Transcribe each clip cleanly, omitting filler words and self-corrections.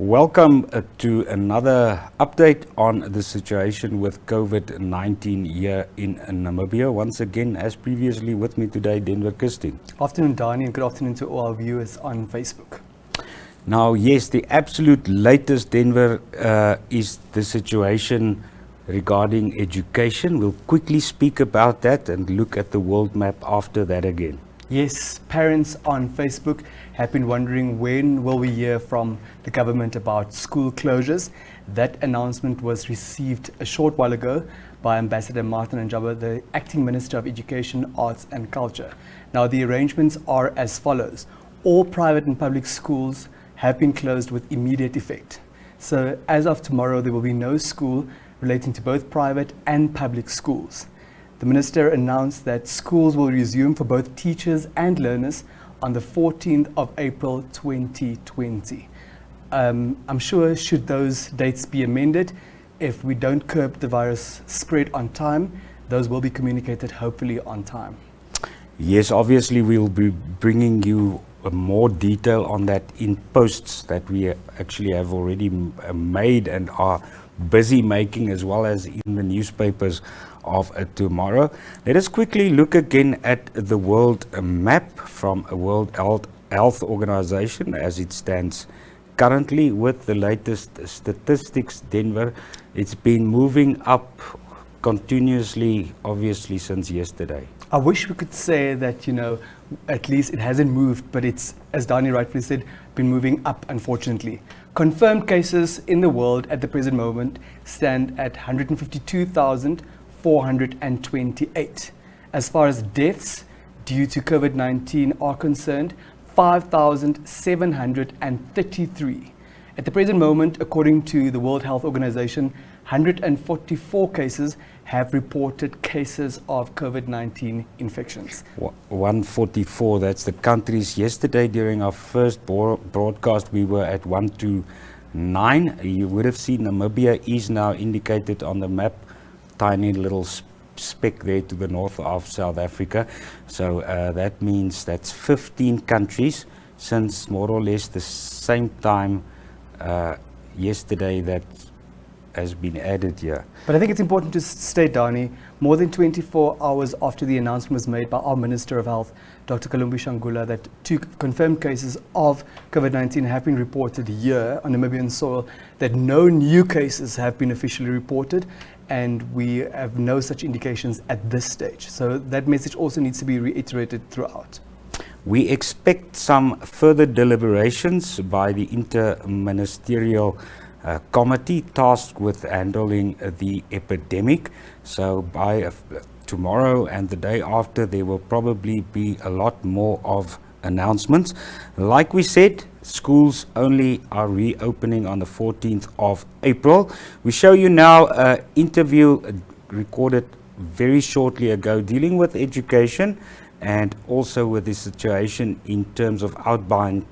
Welcome to another update on the situation with COVID-19 here in Namibia. Once again, as previously, with me today, Denver Christine. Afternoon, Dani, and good afternoon to all our viewers on Facebook. Now, yes, the absolute latest, Denver, is the situation regarding education. We'll quickly speak about that and look at the world map after that again. Yes, parents on Facebook have been wondering when will we hear from the government about school closures. That announcement was received a short while ago by Ambassador Martin Njaba, the Acting Minister of Education, Arts and Culture. Now the arrangements are as follows. All private and public schools have been closed with immediate effect. So as of tomorrow, there will be no school relating to both private and public schools. The Minister announced that schools will resume for both teachers and learners on the 14th of April 2020. I'm sure should those dates be amended, if we don't curb the virus spread on time, those will be communicated hopefully on time. Yes, obviously we'll be bringing you more detail on that in posts that we actually have already made and are busy making, as well as in the newspapers of tomorrow. Let us quickly look again at the world map from a World Health Organization as it stands currently with the latest statistics. Denver, it's been moving up continuously, obviously, since yesterday. I wish we could say that, at least it hasn't moved, but it's, as Dani rightfully said, been moving up, unfortunately. Confirmed cases in the world at the present moment stand at 152,428. As far as deaths due to COVID-19 are concerned, 5,733. At the present moment, according to the World Health Organization, 144 cases have reported cases of COVID-19 infections. 144, that's the countries. Yesterday during our first broadcast we were at 129. You would have seen Namibia is now indicated on the map, tiny little speck there to the north of South Africa. So that means that's 15 countries since more or less the same time yesterday that has been added here. But I think it's important to state, Dani, more than 24 hours after the announcement was made by our Minister of Health, Dr. Kalumbi Shangula, that 2 confirmed cases of COVID-19 have been reported here on Namibian soil, that no new cases have been officially reported, and we have no such indications at this stage. So that message also needs to be reiterated throughout. We expect some further deliberations by the interministerial committee tasked with handling the epidemic. So by tomorrow and the day after, there will probably be a lot more of announcements. Like we said, schools only are reopening on the 14th of April. We show you now an interview recorded very shortly ago dealing with education and also with the situation in terms of outbound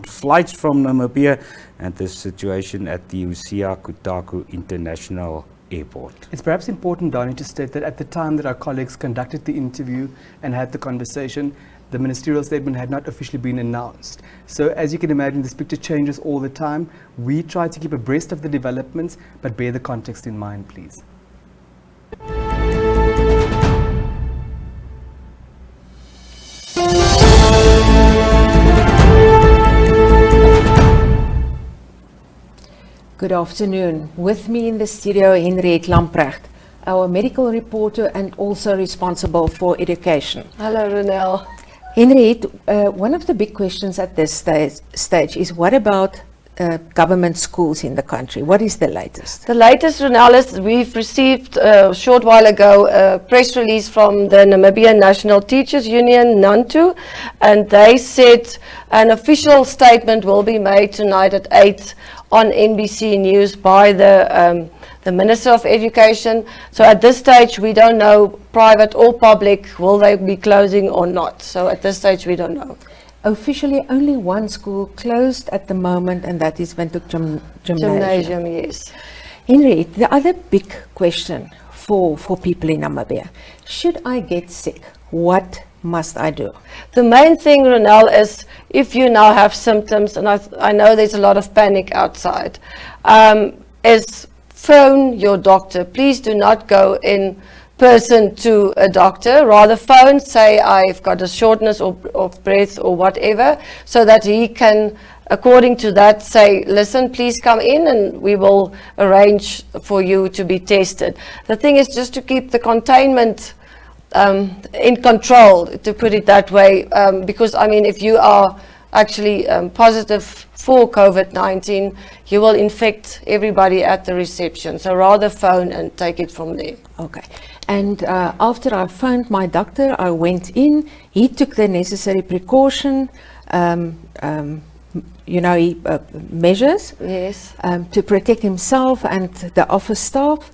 flights from Namibia and the situation at the Usia Kutaku International Airport. It's perhaps important, Dani, to state that at the time that our colleagues conducted the interview and had the conversation, the ministerial statement had not officially been announced. So as you can imagine, this picture changes all the time. We try to keep abreast of the developments, but bear the context in mind, please. Good afternoon. With me in the studio, Henriette Lamprecht, our medical reporter and also responsible for education. Hello, Ronelle. Henriette, one of the big questions at this stage is what about government schools in the country? What is the latest? The latest, Ronelle, is we've received a short while ago a press release from the Namibian National Teachers Union, NANTU, and they said an official statement will be made tonight at 8 on NBC News by the Minister of Education. So at this stage, we don't know, private or public, will they be closing or not. So at this stage, we don't know. Officially, only one school closed at the moment, and that is Windhoek Gymnasium. Yes. Henriette, the other big question for people in Namibia, should I get sick, what must I do? The main thing, Ronelle, is if you now have symptoms, and I know there's a lot of panic outside, is phone your doctor. Please do not go in person to a doctor. Rather phone, say I've got a shortness of breath or whatever, so that he can, according to that, say, listen, please come in and we will arrange for you to be tested. The thing is just to keep the containment in control, to put it that way, because I mean, if you are actually positive for COVID-19, you will infect everybody at the reception. So rather phone and take it from there. Okay. And after I phoned my doctor, I went in. He took the necessary precaution, measures Yes. to protect himself and the office staff.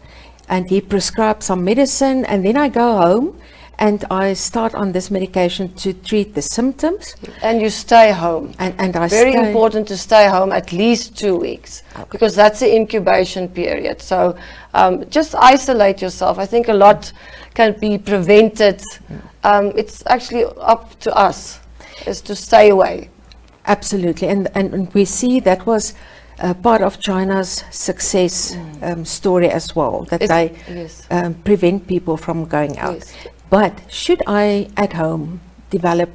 And he prescribed some medicine. And then I go home and I start on this medication to treat the symptoms. And you stay home. And I Very stay. important to stay home at least 2 weeks, because that's the incubation period. So just isolate yourself. I think a lot can be prevented. It's actually up to us, is to stay away. Absolutely, and we see that was part of China's success story as well, that they Yes. prevent people from going out. Yes. But should I at home develop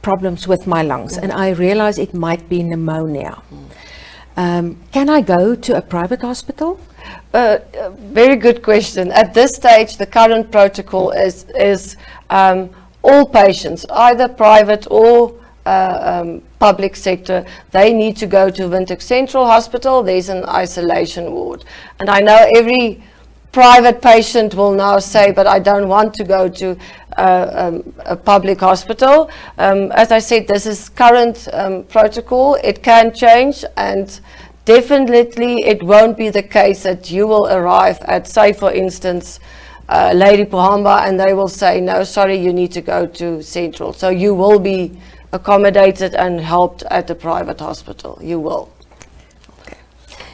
problems with my lungs and I realize it might be pneumonia, can I go to a private hospital? Very good question. At this stage, the current protocol is all patients, either private or public sector, they need to go to Windhoek Central Hospital. There's an isolation ward. And I know every private patient will now say, but I don't want to go to a public hospital. As I said, this is current protocol. It can change, and definitely it won't be the case that you will arrive at, say for instance, Lady Pohamba, and they will say, no, sorry, you need to go to Central. So you will be accommodated and helped at the private hospital. You will.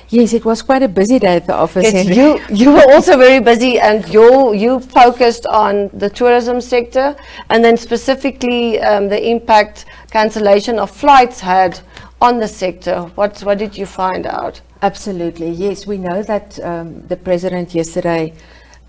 Yes, it was quite a busy day at the office. Yes, Henry. you were also very busy, and you focused on the tourism sector, and then specifically the impact cancellation of flights had on the sector. What did you find out? Absolutely, yes. We know that the president yesterday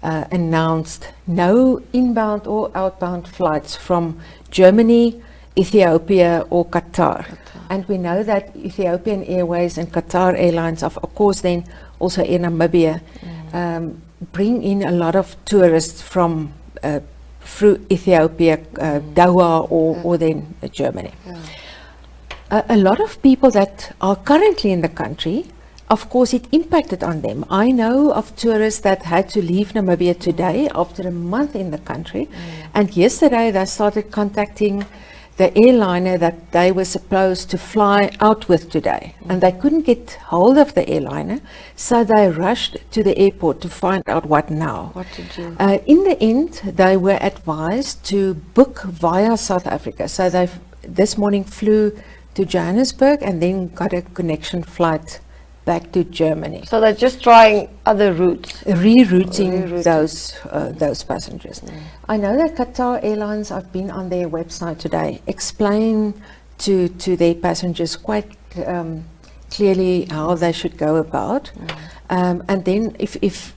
announced no inbound or outbound flights from Germany, Ethiopia or Qatar. And we know that Ethiopian Airways and Qatar Airlines, of course then also Air Namibia, bring in a lot of tourists from through Ethiopia, Doha or then Germany. A lot of people that are currently in the country, of course it impacted on them. I know of tourists that had to leave Namibia today after a month in the country, and yesterday they started contacting the airliner that they were supposed to fly out with today, and they couldn't get hold of the airliner, so they rushed to the airport to find out what now. What to do? In the end, they were advised to book via South Africa, so they this morning flew to Johannesburg and then got a connection flight back to Germany. So they're just trying other routes. Rerouting those passengers. I know that Qatar Airlines, I've been on their website today, explain to their passengers quite clearly how they should go about. And then if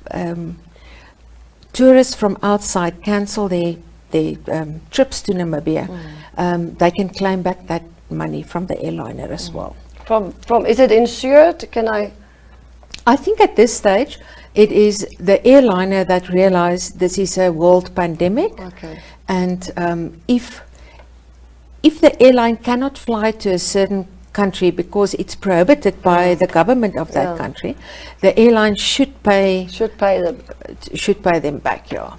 tourists from outside cancel their trips to Namibia, they can claim back that money from the airliner as well. From is it insured? Can I? I think at this stage, it is the airliner that realized this is a world pandemic. Okay. And if the airline cannot fly to a certain country because it's prohibited by the government of that country, the airline should pay them back. Yeah.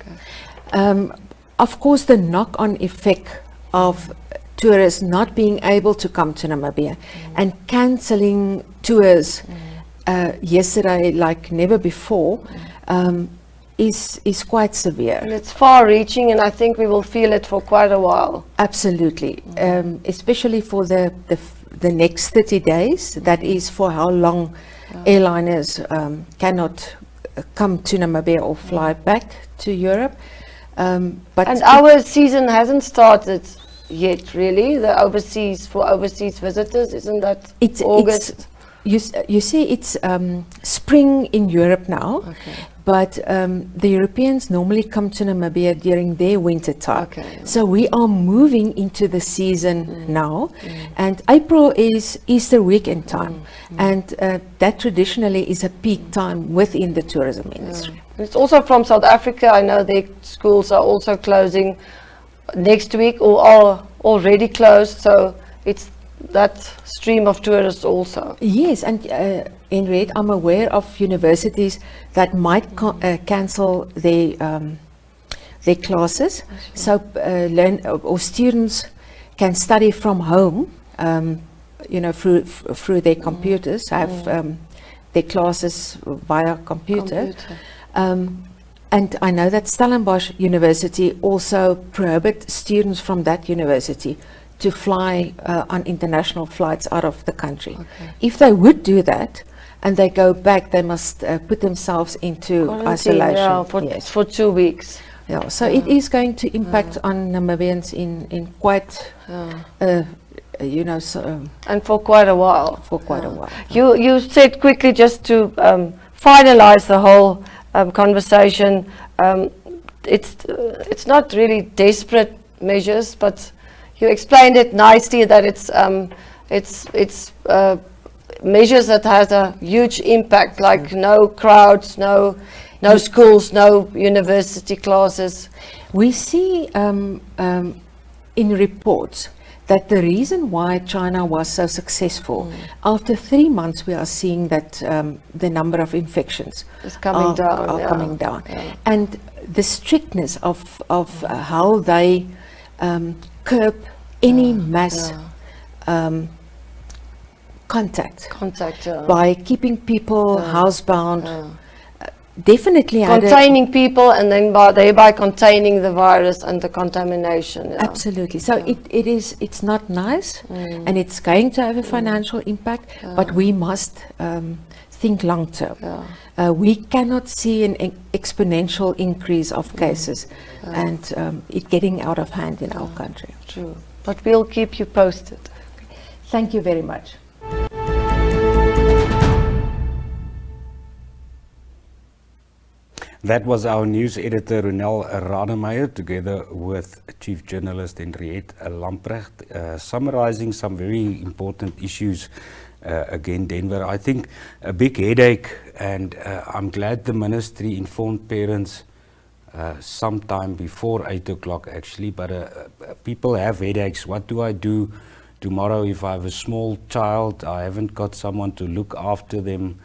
Okay. Of course, the knock-on effect of tourists not being able to come to Namibia and cancelling tours yesterday like never before is quite severe. And it's far-reaching, and I think we will feel it for quite a while. Absolutely, especially for the next 30 days. That is for how long airliners cannot come to Namibia or fly back to Europe. But And our season hasn't started yet, really. The overseas visitors, isn't that August? You see, it's spring in Europe now, but the Europeans normally come to Namibia during their winter time. Okay. So we are moving into the season now, and April is Easter weekend time, and that traditionally is a peak time within the tourism industry. It's also from South Africa. I know their schools are also closing next week or are already closed, so it's that stream of tourists also. Yes, and Henriette, I'm aware of universities that might cancel their classes, so students can study from home, through their computers, have their classes via computer. And I know that Stellenbosch University also prohibit students from that university to fly on international flights out of the country. If they would do that and they go back, they must put themselves into isolation. For 2 weeks. Yeah, so it is going to impact on Namibians in quite, and for quite a while. You said quickly, just to finalize the whole conversation, it's not really desperate measures, but you explained it nicely that it's measures that has a huge impact, like no crowds, no schools, no university classes. We see in reports that the reason why China was so successful, after 3 months we are seeing that the number of infections is coming down. And the strictness of how they curb any mass contact by keeping people housebound, definitely containing people, and then thereby containing the virus and the contamination. Absolutely. So it's not nice, and it's going to have a financial impact, but we must think long term. We cannot see an exponential increase of cases and it getting out of hand in our country. True. But we'll keep you posted. Thank you very much. That was our news editor Ronel Rademeier together with Chief Journalist Henriette Lamprecht, summarizing some very important issues. Again, Denver, I think a big headache, and I'm glad the ministry informed parents sometime before 8 o'clock actually, but people have headaches. What do I do tomorrow if I have a small child? I haven't got someone to look after them,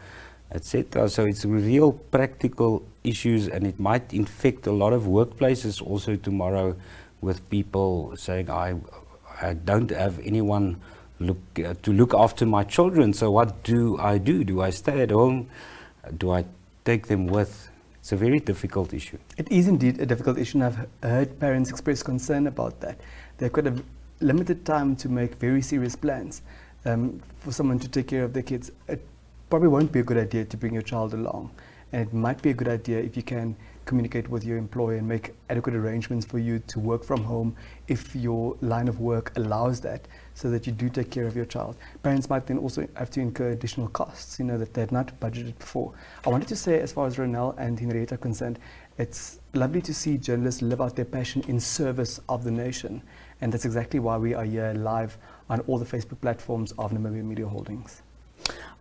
etc. So it's real practical issues, and it might infect a lot of workplaces also tomorrow, with people saying, I don't have anyone to look after my children, so what do I do? Do I stay at home? Do I take them with? It's a very difficult issue. It is indeed a difficult issue, and I've heard parents express concern about that. They've got a limited time to make very serious plans for someone to take care of their kids. It probably won't be a good idea to bring your child along, and it might be a good idea if you can communicate with your employer and make adequate arrangements for you to work from home if your line of work allows that, so that you do take care of your child. Parents might then also have to incur additional costs, that they had not budgeted before. I wanted to say, as far as Ronel and Henriette are concerned, it's lovely to see journalists live out their passion in service of the nation, and that's exactly why we are here live on all the Facebook platforms of Namibia Media Holdings.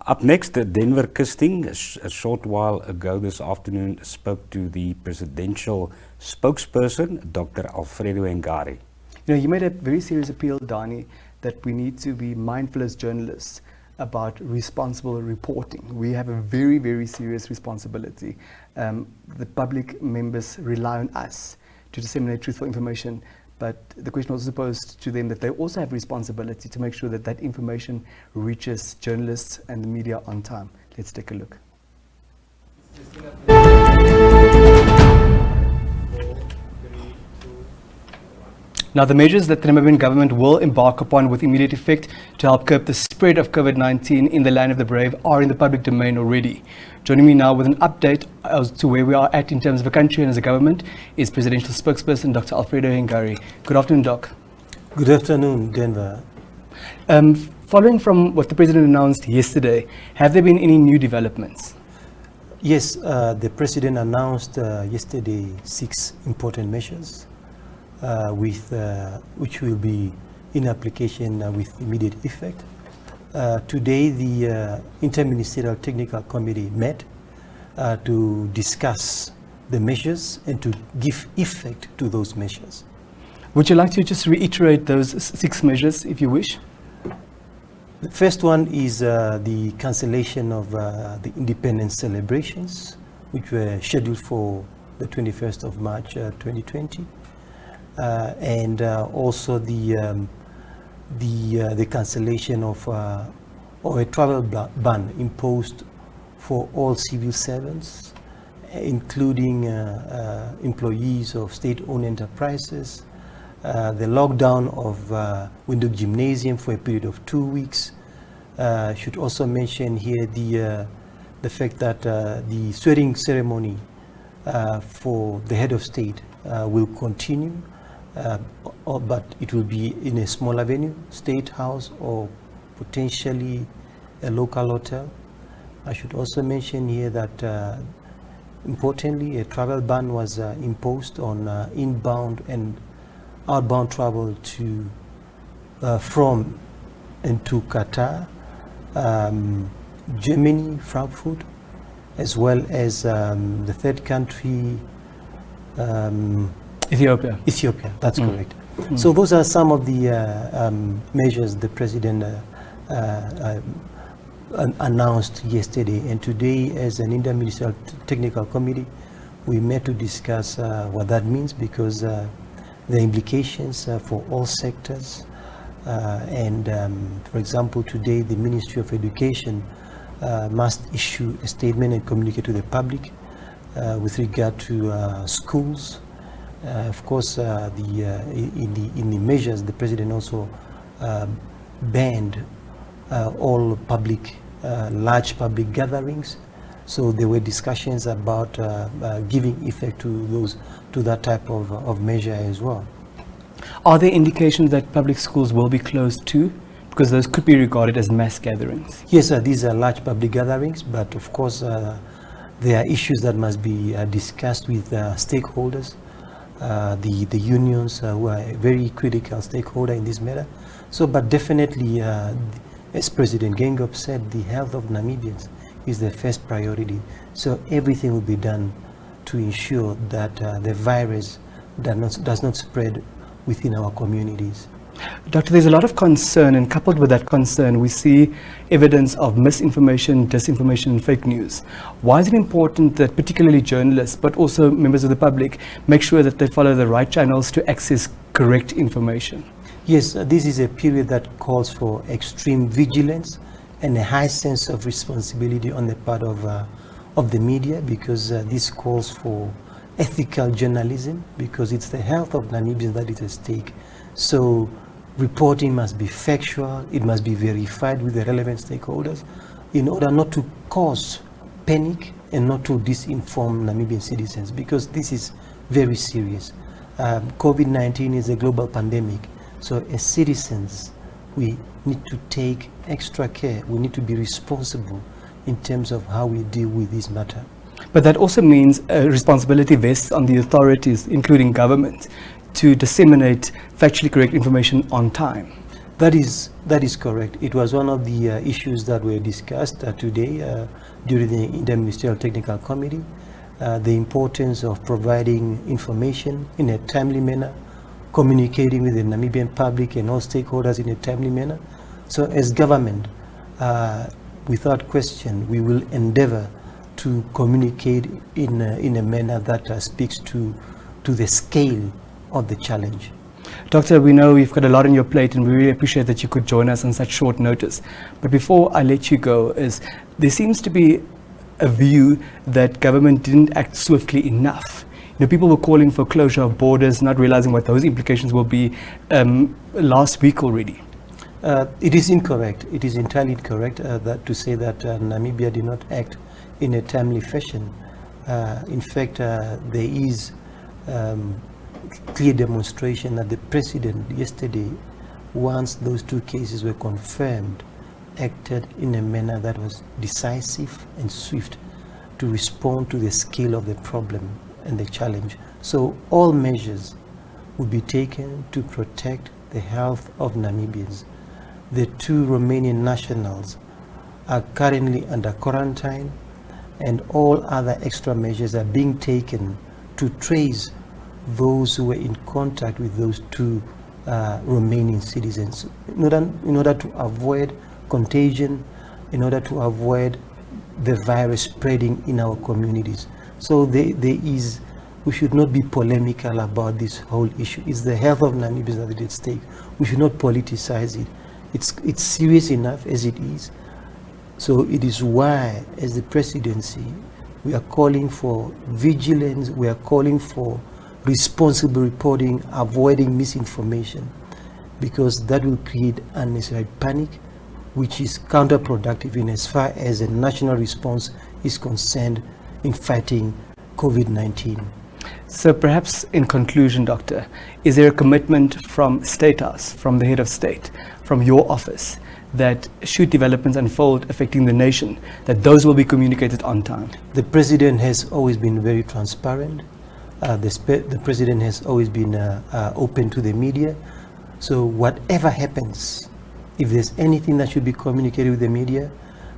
Up next, Denver Kisting, a short while ago this afternoon, spoke to the presidential spokesperson, Dr. Alfredo Ngari. You made a very serious appeal, Dani, that we need to be mindful as journalists about responsible reporting. We have a very, very serious responsibility. The public members rely on us to disseminate truthful information, but the question was posed to them that they also have responsibility to make sure that that information reaches journalists and the media on time. Let's take a look. Now, the measures that the Namibian government will embark upon with immediate effect to help curb the spread of COVID-19 in the land of the brave are in the public domain already. Joining me now with an update as to where we are at in terms of the country and as a government is Presidential Spokesperson Dr. Alfredo Hengari. Good afternoon, Doc. Good afternoon, Denver. Following from what the President announced yesterday, have there been any new developments? Yes, the President announced yesterday 6 important measures which will be in application with immediate effect. Today, the Interministerial Technical Committee met to discuss the measures and to give effect to those measures. Would you like to just reiterate those 6 measures, if you wish? The first one is the cancellation of the independence celebrations, which were scheduled for the 21st of March 2020. And also the cancellation of or a travel ban imposed for all civil servants, including employees of state-owned enterprises, the lockdown of Windhoek Gymnasium for a period of 2 weeks. Should also mention here the fact that the swearing ceremony for the head of state will continue. But it will be in a smaller venue, State House or potentially a local hotel. I should also mention here that importantly a travel ban was imposed on inbound and outbound travel to from and to Qatar, Germany, Frankfurt, as well as the third country, Ethiopia, that's correct. So those are some of the measures the President announced yesterday. And today, as an Interministerial Technical Committee, we met to discuss what that means, because the implications for all sectors. For example, today the Ministry of Education must issue a statement and communicate to the public with regard to schools. Of course, in the measures, the President also banned all public, large public gatherings. So there were discussions about giving effect to that type of measure as well. Are there indications that public schools will be closed too? Because those could be regarded as mass gatherings. Yes, these are large public gatherings, but of course there are issues that must be discussed with stakeholders. The unions who are a very critical stakeholder in this matter. So, but definitely, as President Gengop said, the health of Namibians is the first priority. So everything will be done to ensure that the virus does not spread within our communities. Doctor, there's a lot of concern, and coupled with that concern, we see evidence of misinformation, disinformation, and fake news. Why is it important that particularly journalists, but also members of the public, make sure that they follow the right channels to access correct information? Yes, this is a period that calls for extreme vigilance and a high sense of responsibility on the part of the media, because this calls for ethical journalism, because it's the health of Namibians that is at stake. So reporting must be factual, it must be verified with the relevant stakeholders in order not to cause panic and not to disinform Namibian citizens, because this is very serious. COVID-19 is a global pandemic, so as citizens we need to take extra care, we need to be responsible in terms of how we deal with this matter. But that also means responsibility vests on the authorities, including government, to disseminate factually correct information on time. That is correct. It was one of the issues that were discussed today during the Interministerial Technical Committee, the importance of providing information in a timely manner, communicating with the Namibian public and all stakeholders in a timely manner. So as government, without question, we will endeavor to communicate in a manner that speaks to the scale of the challenge. Doctor, we know you've got a lot on your plate, and we really appreciate that you could join us on such short notice. But before I let you go, there seems to be a view that government didn't act swiftly enough people were calling for closure of borders, not realizing what those implications will be last week already. It is incorrect. It is entirely incorrect that to say that Namibia did not act in a timely fashion. In fact, there is clear demonstration that the president yesterday, once those 2 cases were confirmed, acted in a manner that was decisive and swift to respond to the scale of the problem and the challenge. So all measures will be taken to protect the health of Namibians. The 2 Romanian nationals are currently under quarantine, and all other extra measures are being taken to trace those who were in contact with those 2 Romanian citizens in order to avoid contagion, in order to avoid the virus spreading in our communities. So we should not be polemical about this whole issue. It's the health of Namibians that is at stake. We should not politicize it. It's serious enough as it is. So it is why, as the presidency, we are calling for vigilance, we are calling for responsible reporting, avoiding misinformation, because that will create unnecessary panic, which is counterproductive in as far as a national response is concerned in fighting COVID-19. So perhaps in conclusion, Doctor, is there a commitment from State House, from the head of state, from your office, that should developments unfold affecting the nation, that those will be communicated on time? The president has always been very transparent. The president has always been open to the media. So whatever happens, if there's anything that should be communicated with the media,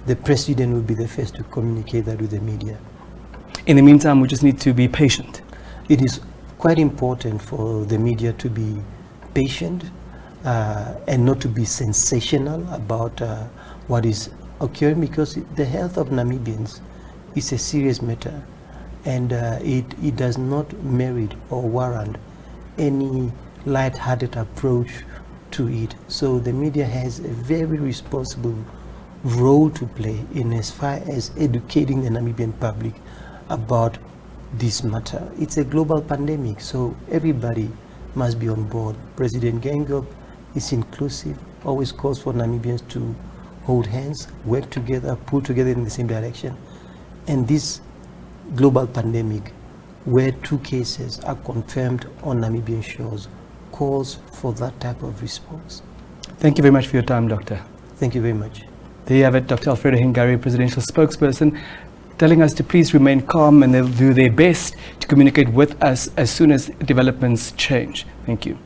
the president will be the first to communicate that with the media. In the meantime, we just need to be patient. It is quite important for the media to be patient and not to be sensational about what is occurring, because the health of Namibians is a serious matter, and it does not merit or warrant any light-hearted approach to it. So the media has a very responsible role to play in as far as educating the Namibian public about this matter. It's a global pandemic, so everybody must be on board. President Gengel is inclusive, always calls for Namibians to hold hands, work together, pull together in the same direction. And this global pandemic, where 2 cases are confirmed on Namibian shores, calls for that type of response. Thank you very much for your time, Doctor. Thank you very much. There you have it, Dr. Alfredo Hingari, presidential spokesperson, telling us to please remain calm, and they'll do their best to communicate with us as soon as developments change. Thank you.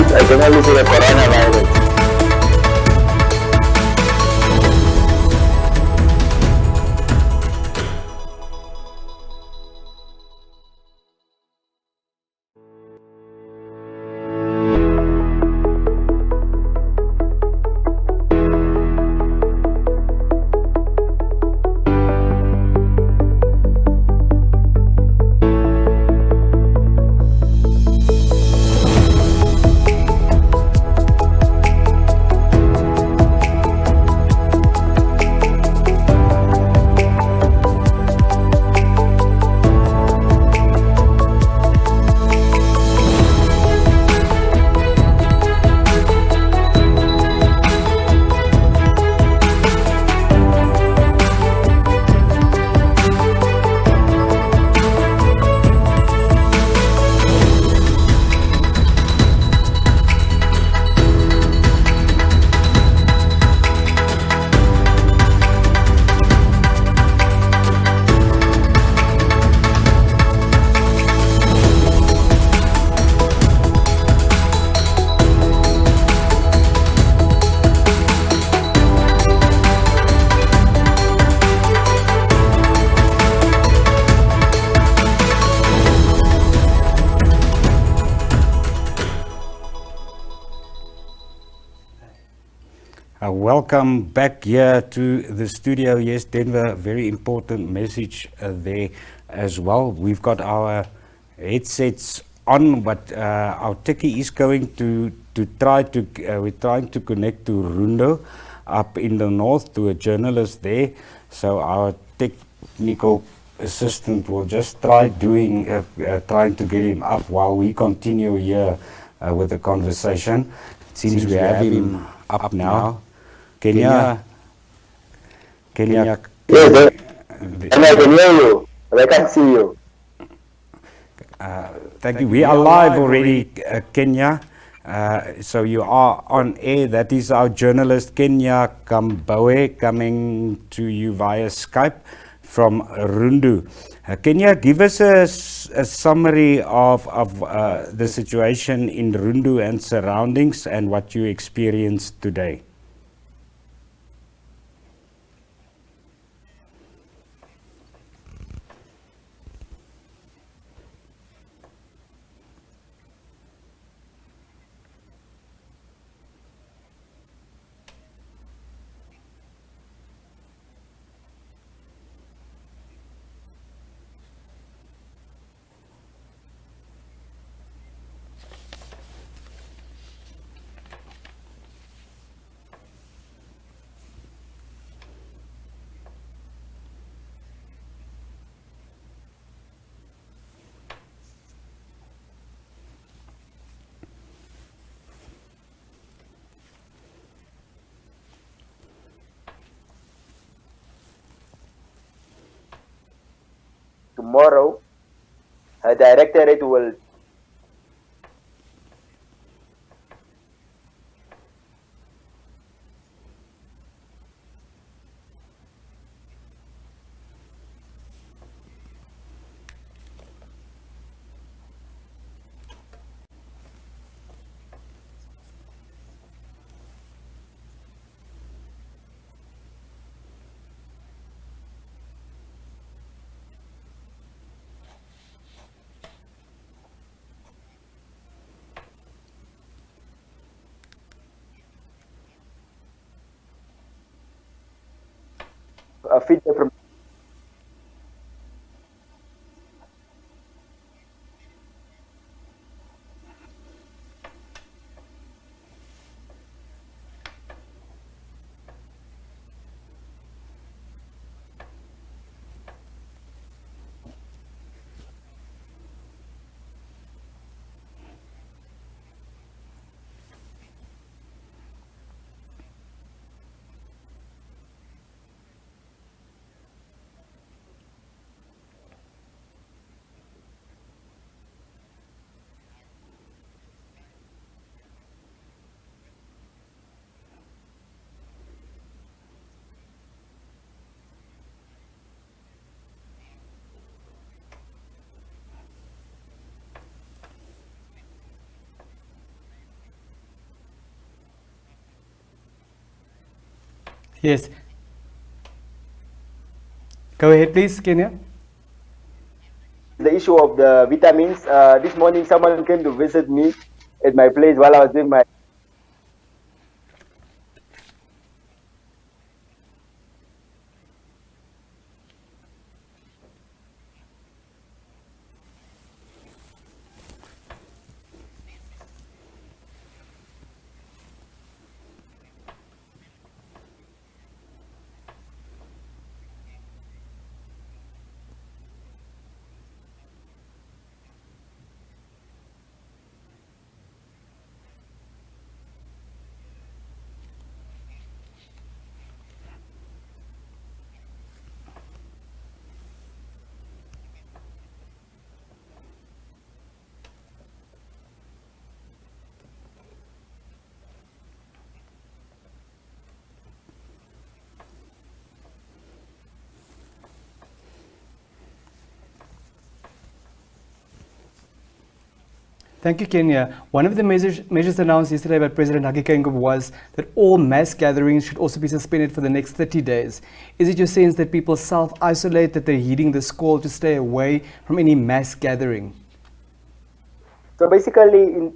I can only say the coronavirus. welcome back here to the studio. Yes, Denver, very important message there as well. We've got our headsets on, but our techie is going to try to, we're trying to connect to Rundo up in the north, to a journalist there. So our technical assistant will just try trying to get him up while we continue here with the conversation. It seems we have him up now. Kenya. Yes, and I can hear you, but I can't see you. Thank you. We are live already, Kenya. So you are on air. That is our journalist, Kenya Kambowe, coming to you via Skype from Rundu. Kenya, give us a summary of the situation in Rundu and surroundings and what you experienced today. Tomorrow, a directorate will feedback from. Yes. Go ahead, please, Kenya. The issue of the vitamins. This morning, someone came to visit me at my place while I was doing my. Thank you, Kenya. One of the measures announced yesterday by President Hage Geingob was that all mass gatherings should also be suspended for the next 30 days. Is it your sense that people self-isolate, that they're heeding this call to stay away from any mass gathering? So basically, in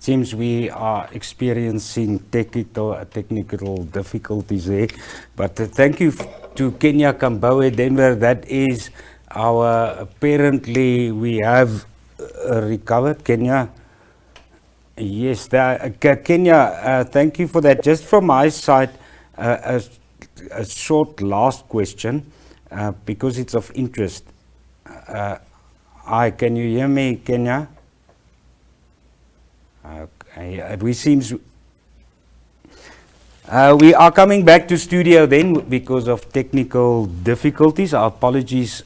seems we are experiencing technical difficulties there. But thank you to Kenya Kambawe Denver. That is our, apparently we have recovered. Kenya. Yes, Kenya, thank you for that. Just from my side, a short last question, because it's of interest. Can you hear me, Kenya? We are coming back to studio then because of technical difficulties. Our apologies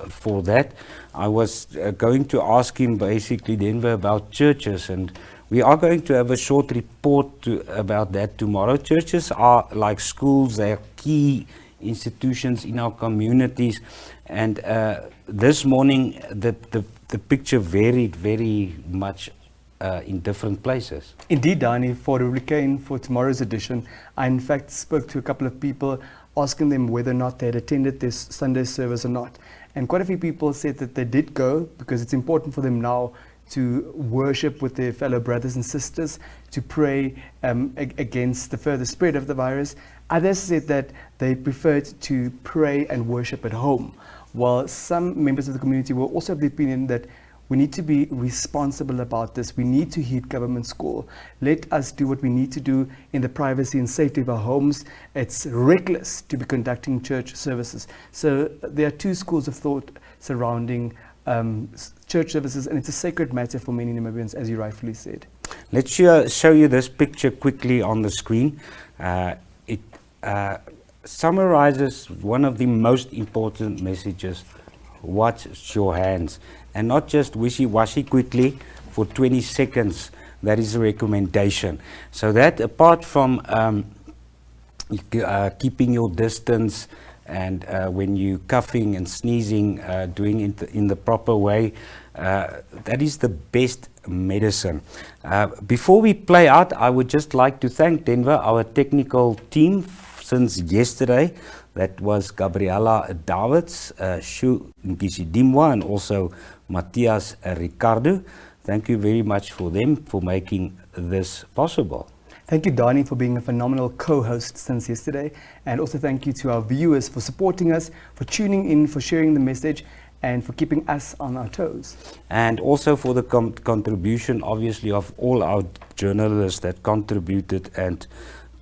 for that. I was going to ask him basically, Denver, about churches, and we are going to have a short report about that tomorrow. Churches are like schools, they are key institutions in our communities, and this morning the picture varied very much in different places. Indeed, Dani, for Republican, for tomorrow's edition, I in fact spoke to a couple of people asking them whether or not they had attended this Sunday service or not. And quite a few people said that they did go because it's important for them now to worship with their fellow brothers and sisters, to pray against the further spread of the virus. Others said that they preferred to pray and worship at home, while some members of the community were also of the opinion that we need to be responsible about this. We need to heed government's call. Let us do what we need to do in the privacy and safety of our homes. It's reckless to be conducting church services. So there are two schools of thought surrounding church services, and it's a sacred matter for many Namibians, as you rightfully said. Let's show you this picture quickly on the screen. It summarizes one of the most important messages: wash your hands. And not just wishy-washy quickly for 20 seconds. That is a recommendation. So that apart from keeping your distance, and when you coughing and sneezing, doing it in the proper way, that is the best medicine. Before we play out, I would just like to thank Denver, our technical team since yesterday. That was Gabriela Davids, Shu Ngisidimwa, and also Matthias Ricardo. Thank you very much for them for making this possible. Thank you, Dani, for being a phenomenal co-host since yesterday. And also thank you to our viewers for supporting us, for tuning in, for sharing the message, and for keeping us on our toes. And also for the contribution, obviously, of all our journalists that contributed and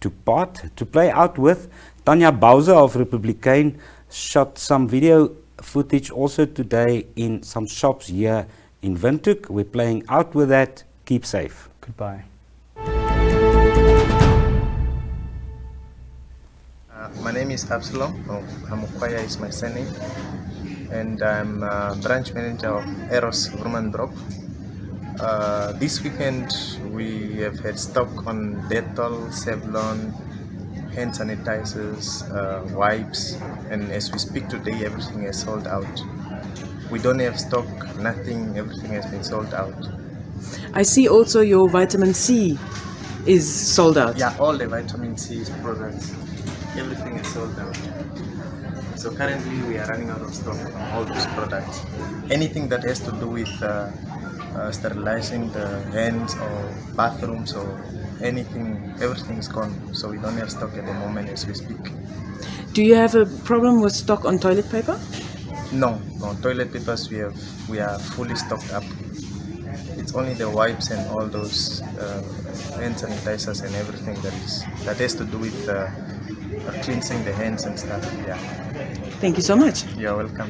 took part. To play out with, Tanya Bowser of Republican shot some video footage also today in some shops here in Windhoek. We're playing out with that. Keep safe. Goodbye. My name is Absalom. Hamukwaya is my surname, and I'm branch manager of Eros Vromandrop. This weekend we have had stock on Dettol, Savlon, hand sanitizers, wipes, and as we speak today, everything is sold out. We don't have stock, nothing, everything has been sold out. I see also your vitamin C is sold out. Yeah, all the vitamin C products, everything is sold out. So currently we are running out of stock on all those products. Anything that has to do with sterilizing the hands or bathrooms or anything, everything is gone. So we don't have stock at the moment as we speak. Do you have a problem with stock on toilet paper? No, on toilet papers we are fully stocked up. It's only the wipes and all those hand sanitizers and everything that has to do with cleansing the hands and stuff. Yeah. Thank you so much. You're welcome.